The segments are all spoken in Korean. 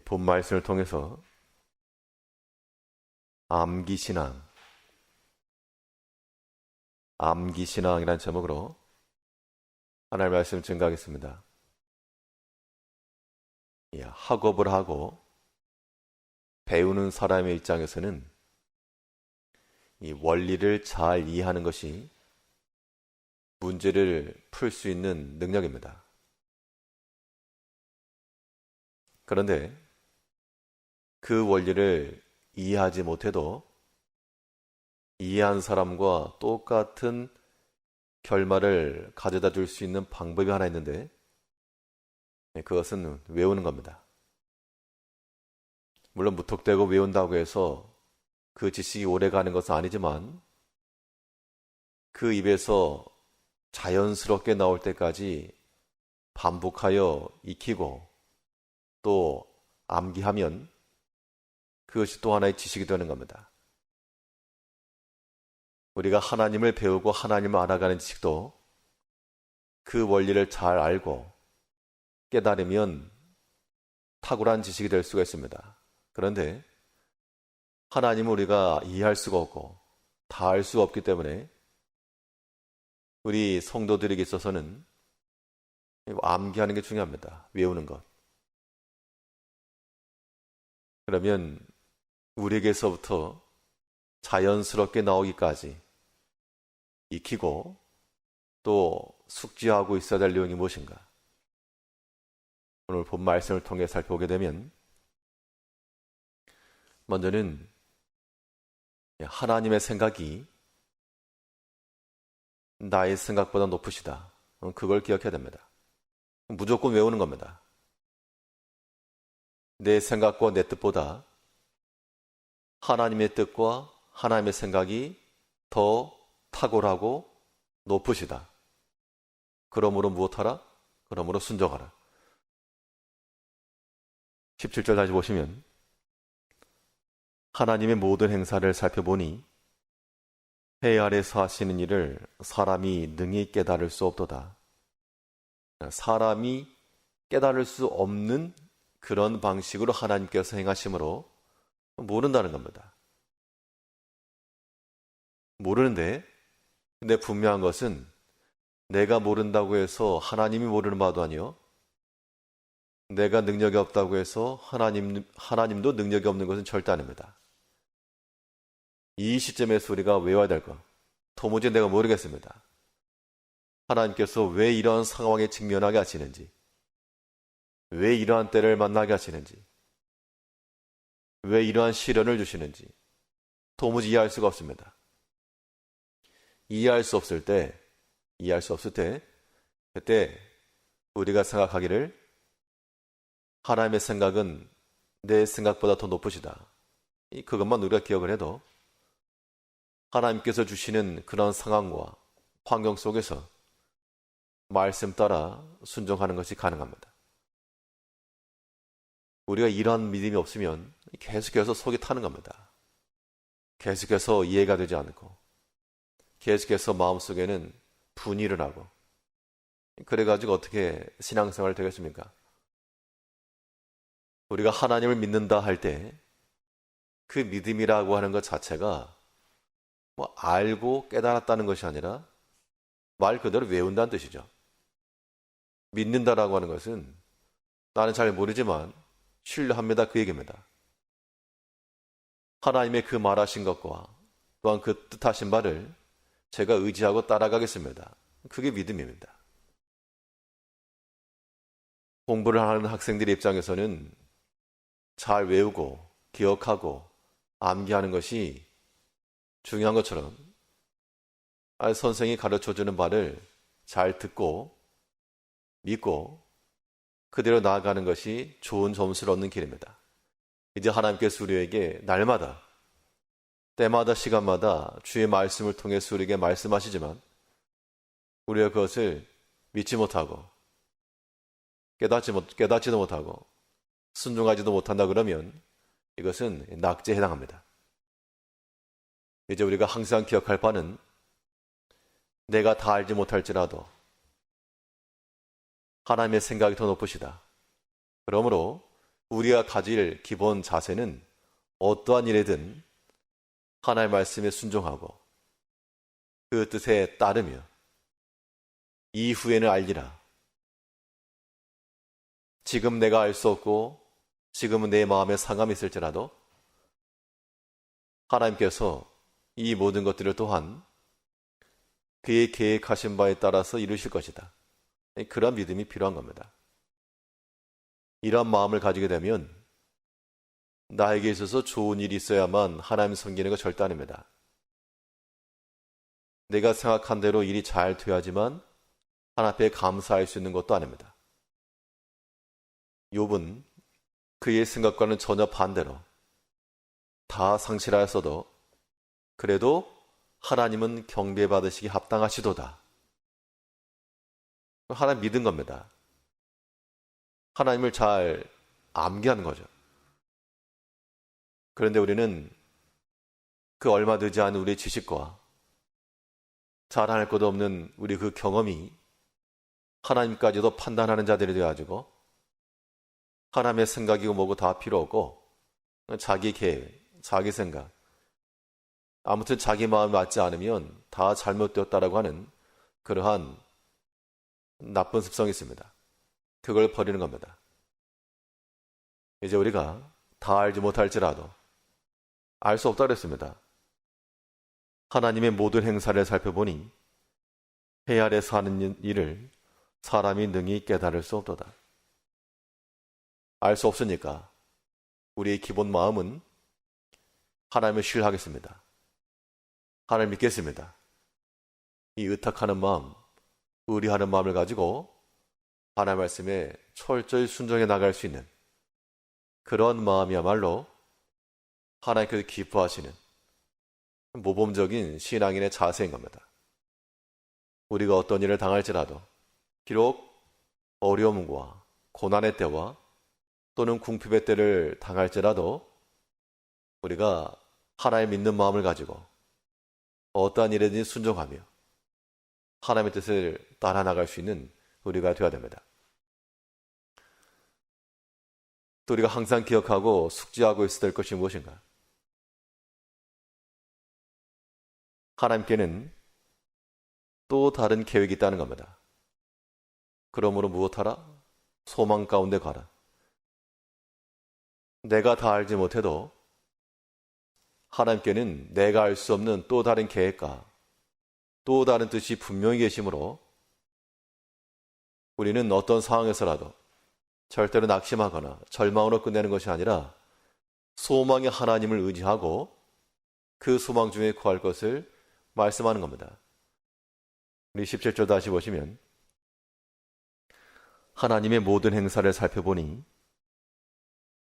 본 말씀을 통해서 암기신앙이라는 제목으로 하나님의 말씀을 증거하겠습니다. 학업을 하고 배우는 사람의 입장에서는 이 원리를 잘 이해하는 것이 문제를 풀 수 있는 능력입니다. 그런데 그 원리를 이해하지 못해도 이해한 사람과 똑같은 결말을 가져다 줄 수 있는 방법이 하나 있는데 그것은 외우는 겁니다. 물론 무턱대고 외운다고 해서 그 지식이 오래 가는 것은 아니지만 그 입에서 자연스럽게 나올 때까지 반복하여 익히고 또 암기하면 그것이 또 하나의 지식이 되는 겁니다. 우리가 하나님을 배우고 하나님을 알아가는 지식도 그 원리를 잘 알고 깨달으면 탁월한 지식이 될 수가 있습니다. 그런데 하나님을 우리가 이해할 수가 없고 다 알 수가 없기 때문에 우리 성도들에게 있어서는 암기하는 게 중요합니다. 외우는 것. 그러면 우리에게서부터 자연스럽게 나오기까지 익히고 또 숙지하고 있어야 될 내용이 무엇인가? 오늘 본 말씀을 통해 살펴보게 되면 먼저는 하나님의 생각이 나의 생각보다 높으시다. 그걸 기억해야 됩니다. 무조건 외우는 겁니다. 내 생각과 내 뜻보다 하나님의 뜻과 하나님의 생각이 더 탁월하고 높으시다. 그러므로 무엇하라? 그러므로 순종하라. 17절 다시 보시면 하나님의 모든 행사를 살펴보니 해 아래서 하시는 일을 사람이 능히 깨달을 수 없도다. 사람이 깨달을 수 없는 그런 방식으로 하나님께서 행하심으로 모른다는 겁니다. 모르는데 근데 분명한 것은 내가 모른다고 해서 하나님이 모르는 바도 아니요. 내가 능력이 없다고 해서 하나님도 능력이 없는 것은 절대 아닙니다. 이 시점에서 우리가 외워야 될 것, 도무지 내가 모르겠습니다. 하나님께서 왜 이러한 상황에 직면하게 하시는지, 왜 이러한 때를 만나게 하시는지, 왜 이러한 시련을 주시는지 도무지 이해할 수가 없습니다. 이해할 수 없을 때 그때 우리가 생각하기를 하나님의 생각은 내 생각보다 더 높으시다. 그것만 우리가 기억을 해도 하나님께서 주시는 그런 상황과 환경 속에서 말씀 따라 순종하는 것이 가능합니다. 우리가 이러한 믿음이 없으면 계속해서 속이 타는 겁니다. 계속해서 이해가 되지 않고 계속해서 마음속에는 분이 일어나고 그래가지고 어떻게 신앙생활을 되겠습니까? 우리가 하나님을 믿는다 할 때 그 믿음이라고 하는 것 자체가 알고 깨달았다는 것이 아니라 말 그대로 외운다는 뜻이죠. 믿는다라고 하는 것은 나는 잘 모르지만 신뢰합니다. 그 얘기입니다. 하나님의 그 말하신 것과 또한 그 뜻하신 말을 제가 의지하고 따라가겠습니다. 그게 믿음입니다. 공부를 하는 학생들의 입장에서는 잘 외우고 기억하고 암기하는 것이 중요한 것처럼 선생이 가르쳐주는 말을 잘 듣고 믿고 그대로 나아가는 것이 좋은 점수를 얻는 길입니다. 이제 하나님께서 우리에게 날마다 때마다 시간마다 주의 말씀을 통해서 우리에게 말씀하시지만 우리가 그것을 믿지 못하고 깨닫지도 못하고 순종하지도 못한다 그러면 이것은 낙제에 해당합니다. 이제 우리가 항상 기억할 바는 내가 다 알지 못할지라도 하나님의 생각이 더 높으시다. 그러므로 우리가 가질 기본 자세는 어떠한 일에든 하나님의 말씀에 순종하고 그 뜻에 따르며 이후에는 알리라. 지금 내가 알 수 없고 지금은 내 마음에 상함이 있을지라도 하나님께서 이 모든 것들을 또한 그의 계획하신 바에 따라서 이루실 것이다. 그런 믿음이 필요한 겁니다. 이런 마음을 가지게 되면 나에게 있어서 좋은 일이 있어야만 하나님 섬기는 거 절대 아닙니다. 내가 생각한 대로 일이 잘 돼야지만 하나님 앞에 감사할 수 있는 것도 아닙니다. 욥은 그의 생각과는 전혀 반대로 다 상실하였어도 그래도 하나님은 경배받으시기 합당하시도다. 하나님 믿은 겁니다. 하나님을 잘 암기하는 거죠. 그런데 우리는 그 얼마 되지 않은 우리의 지식과 자랑할 것도 없는 우리 그 경험이 하나님까지도 판단하는 자들이 되어가지고 하나님의 생각이고 뭐고 다 필요 없고 자기 계획, 자기 생각, 아무튼 자기 마음에 맞지 않으면 다 잘못되었다라고 하는 그러한 나쁜 습성이 있습니다. 그걸 버리는 겁니다. 이제 우리가 다 알지 못할지라도 알 수 없다 그랬습니다. 하나님의 모든 행사를 살펴보니 해 아래서 하는 일을 사람이 능히 깨달을 수 없도다. 알 수 없으니까 우리의 기본 마음은 하나님을 신뢰하겠습니다. 하나님 믿겠습니다. 이 의탁하는 마음, 의리하는 마음을 가지고 하나님 말씀에 철저히 순종해 나갈 수 있는 그런 마음이야말로 하나님께서 기뻐하시는 모범적인 신앙인의 자세인 겁니다. 우리가 어떤 일을 당할지라도 비록 어려움과 고난의 때와 또는 궁핍의 때를 당할지라도 우리가 하나님 믿는 마음을 가지고 어떠한 일에든지 순종하며 하나님의 뜻을 따라 나갈 수 있는 우리가 되어야 됩니다. 또 우리가 항상 기억하고 숙지하고 있어야 될 것이 무엇인가? 하나님께는 또 다른 계획이 있다는 겁니다. 그러므로 무엇하라? 소망 가운데 가라. 내가 다 알지 못해도 하나님께는 내가 알 수 없는 또 다른 계획과 또 다른 뜻이 분명히 계시므로 우리는 어떤 상황에서라도 절대로 낙심하거나 절망으로 끝내는 것이 아니라 소망의 하나님을 의지하고 그 소망 중에 구할 것을 말씀하는 겁니다. 우리 17절 다시 보시면 하나님의 모든 행사를 살펴보니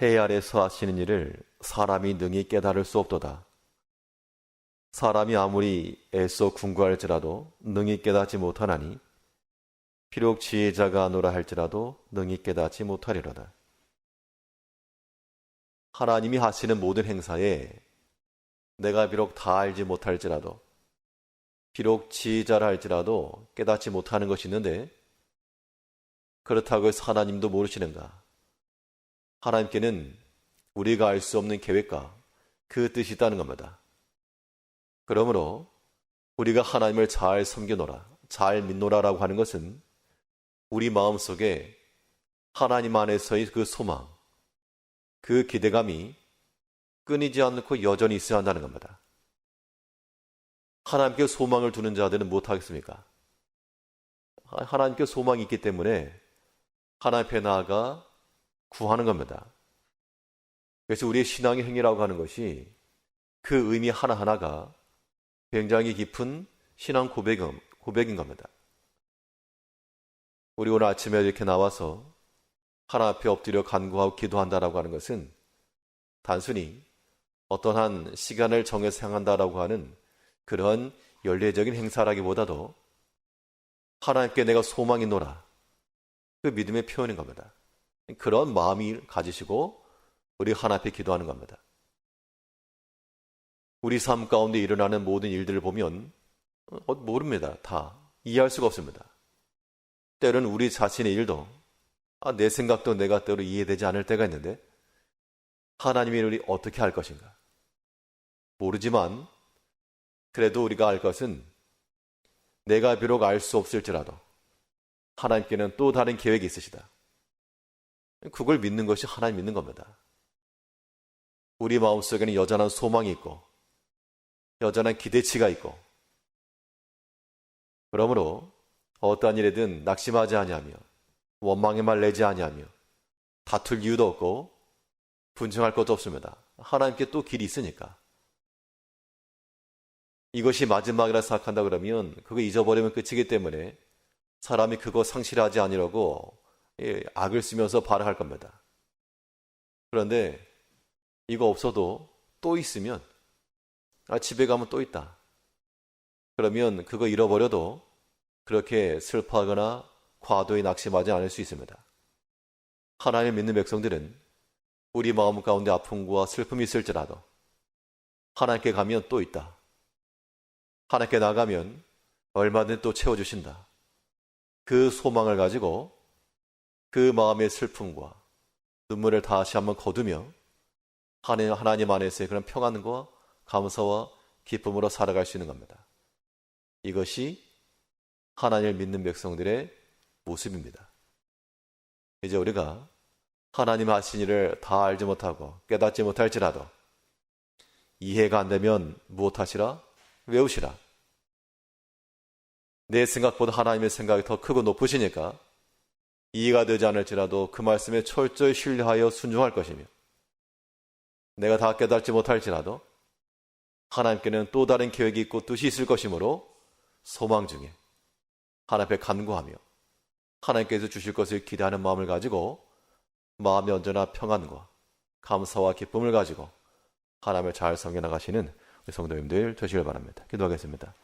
해 아래서 하시는 일을 사람이 능히 깨달을 수 없도다. 사람이 아무리 애써 궁구할지라도 능히 깨닫지 못하나니 비록 지혜자가 하노라 할지라도 능히 깨닫지 못하리로다. 하나님이 하시는 모든 행사에 내가 비록 다 알지 못할지라도 비록 지혜자라 할지라도 깨닫지 못하는 것이 있는데 그렇다고 해서 하나님도 모르시는가? 하나님께는 우리가 알 수 없는 계획과 그 뜻이 있다는 겁니다. 그러므로 우리가 하나님을 잘 섬겨노라, 잘 믿노라라고 하는 것은 우리 마음속에 하나님 안에서의 그 소망, 그 기대감이 끊이지 않고 여전히 있어야 한다는 겁니다. 하나님께 소망을 두는 자들은 무엇하겠습니까? 하나님께 소망이 있기 때문에 하나님 앞에 나아가 구하는 겁니다. 그래서 우리의 신앙의 행위라고 하는 것이 그 의미 하나하나가 굉장히 깊은 신앙 고백인 겁니다. 우리 오늘 아침에 이렇게 나와서 하나님 앞에 엎드려 간구하고 기도한다라고 하는 것은 단순히 어떠한 시간을 정해서 향한다라고 하는 그런 연례적인 행사라기보다도 하나님께 내가 소망이 노라, 그 믿음의 표현인 겁니다. 그런 마음이 가지시고 우리 하나님 앞에 기도하는 겁니다. 우리 삶 가운데 일어나는 모든 일들을 보면 모릅니다. 다 이해할 수가 없습니다. 때로는 우리 자신의 일도 내 생각도 내가 때로 이해되지 않을 때가 있는데 하나님이 우리 어떻게 할 것인가? 모르지만 그래도 우리가 알 것은 내가 비록 알 수 없을지라도 하나님께는 또 다른 계획이 있으시다. 그걸 믿는 것이 하나님 믿는 겁니다. 우리 마음속에는 여전한 소망이 있고 여전한 기대치가 있고 그러므로 어떠한 일에든 낙심하지 아니하며 원망의 말 내지 아니하며 다툴 이유도 없고 분쟁할 것도 없습니다. 하나님께 또 길이 있으니까. 이것이 마지막이라 생각한다 그러면 그거 잊어버리면 끝이기 때문에 사람이 그거 상실하지 아니라고 악을 쓰면서 발악할 겁니다. 그런데 이거 없어도 또 있으면 집에 가면 또 있다. 그러면 그거 잃어버려도 그렇게 슬퍼하거나 과도히 낙심하지 않을 수 있습니다. 하나님을 믿는 백성들은 우리 마음 가운데 아픔과 슬픔이 있을지라도 하나님께 가면 또 있다. 하나님께 나가면 얼마든지 또 채워주신다. 그 소망을 가지고 그 마음의 슬픔과 눈물을 다시 한번 거두며 하나님 안에서의 그런 평안과 감사와 기쁨으로 살아갈 수 있는 겁니다. 이것이 하나님을 믿는 백성들의 모습입니다. 이제 우리가 하나님 하신 일을 다 알지 못하고 깨닫지 못할지라도 이해가 안 되면 무엇하시라? 외우시라. 내 생각보다 하나님의 생각이 더 크고 높으시니까 이해가 되지 않을지라도 그 말씀에 철저히 신뢰하여 순종할 것이며 내가 다 깨닫지 못할지라도 하나님께는 또 다른 계획이 있고 뜻이 있을 것이므로 소망 중에 하나님 앞에 간구하며 하나님께서 주실 것을 기대하는 마음을 가지고 마음에 언제나 평안과 감사와 기쁨을 가지고 하나님을 잘 섬겨 나가시는 우리 성도님들 되시길 바랍니다. 기도하겠습니다.